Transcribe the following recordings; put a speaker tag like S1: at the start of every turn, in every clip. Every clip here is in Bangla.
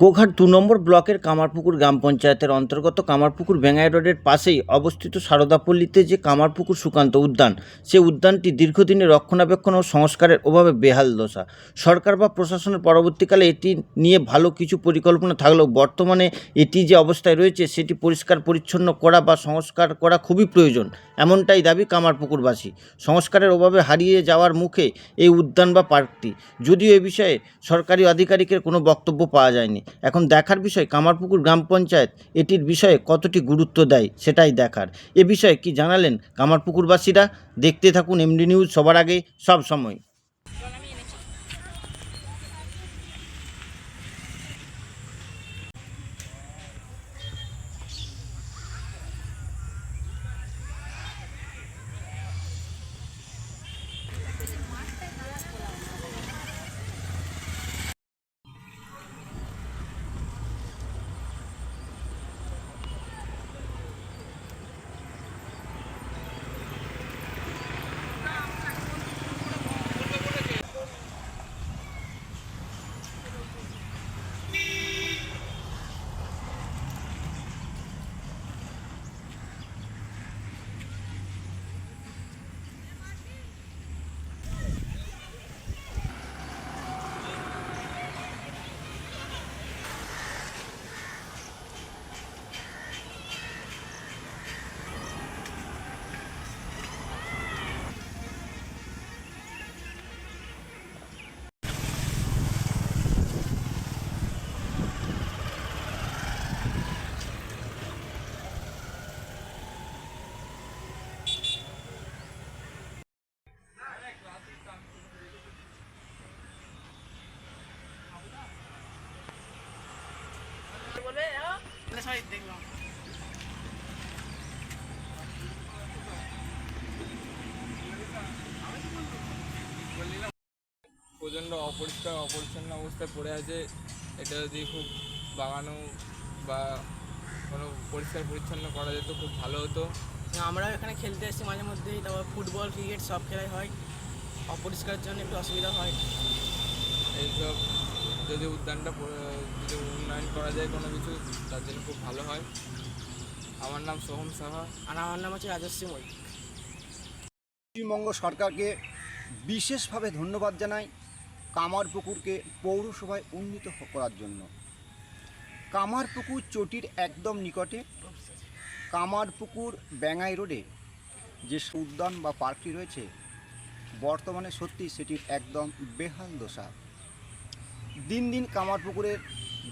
S1: গোঘাট ২ নম্বর ব্লকের কামারপুকুর গ্রাম পঞ্চায়েতের অন্তর্গত কামারপুকুর বেঙ্গাই রোডের পাশেই অবস্থিত সারদাপল্লীতে যে কামারপুকুর সুকান্ত উদ্যান, সে উদ্যানটি দীর্ঘদিনের রক্ষণাবেক্ষণ ও সংস্কারের অভাবে বেহাল দশা। সরকার বা প্রশাসনের পরবর্তীকালে এটি নিয়ে ভালো কিছু পরিকল্পনা থাকলেও বর্তমানে এটি যে অবস্থায় রয়েছে সেটি পরিষ্কার পরিচ্ছন্ন করা বা সংস্কার করা খুবই প্রয়োজন, এমনটাই দাবি কামারপুকুরবাসী। সংস্কারের অভাবে হারিয়ে যাওয়ার মুখে এই উদ্যান বা পার্কটি, যদিও এ বিষয়ে সরকারি আধিকারিকের কোনো বক্তব্য পাওয়া যায়নি। এখন দেখার বিষয় কামারপুকুর গ্রাম পঞ্চায়েত এটির বিষয়ে কতটি গুরুত্ব দেয় সেটাই দেখার। এ বিষয়ে কি জানালেন কামারপুকুরবাসীরা? দেখতে থাকুন এমডি নিউজ, সবার আগে সব সময়।
S2: প্রচণ্ড অপরিচ্ছন্ন অবস্থায় পড়ে আছে। এটা যদি খুব বাগানো বা কোনো পরিষ্কার পরিচ্ছন্ন করা যেত খুব ভালো হতো।
S3: আমরা এখানে খেলতে এসেছি মাঝে মধ্যেই, তারপর ফুটবল ক্রিকেট সব খেলাই হয়, অপরিষ্কারের জন্য একটু অসুবিধা হয়।
S2: এইসব যদি উদ্যানটা যদি উন্নয়ন করা যায় কোনো কিছু, তার জন্য খুব ভালো হয়। আমার নাম সোহম সাহা।
S3: আর আমার নাম হচ্ছে রাজশ্রী মৈত্র।
S4: পশ্চিমবঙ্গ সরকারকে বিশেষভাবে ধন্যবাদ জানাই কামারপুকুরকে পৌরসভায় উন্নীত করার জন্য। কামারপুকুর চটির একদম নিকটে কামারপুকুর বেঙ্গাই রোডে যে উদ্যান বা পার্কটি রয়েছে, বর্তমানে সত্যি সেটির একদম বেহাল দশা। দিন দিন কামারপুকুরের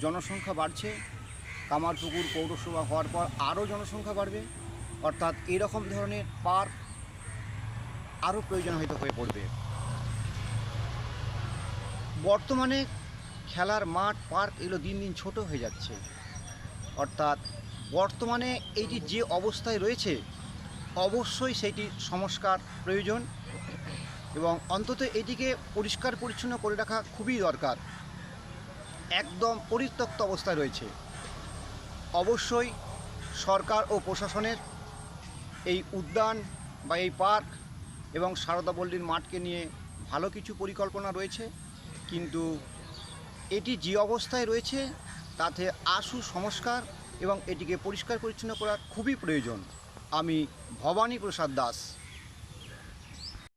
S4: জনসংখ্যা বাড়ছে। কামারপুকুর পৌরসভা হওয়ার পর আরও জনসংখ্যা বাড়বে, অর্থাৎ এরকম ধরনের পার্ক আরও প্রয়োজন হয়তো হয়ে পড়বে। বর্তমানে খেলার মাঠ পার্ক এগুলো দিন দিন ছোট হয়ে যাচ্ছে, অর্থাৎ বর্তমানে এইটি যে অবস্থায় রয়েছে অবশ্যই সেটি সংস্কার প্রয়োজন এবং অন্তত এটিকে পরিষ্কার পরিচ্ছন্ন করে রাখা খুবই দরকার। একদম পরিত্যক্ত অবস্থায় রয়েছে। অবশ্যই সরকার ও প্রশাসনের এই উদ্যান বা এই পার্ক এবং সারদাপল্লীর মাঠকে নিয়ে ভালো কিছু পরিকল্পনা রয়েছে, কিন্তু এটি যে অবস্থায় রয়েছে তাতে আশু সংস্কার এবং এটিকে পরিষ্কার পরিচ্ছন্ন করার খুবই প্রয়োজন। আমি ভবানী প্রসাদ দাস।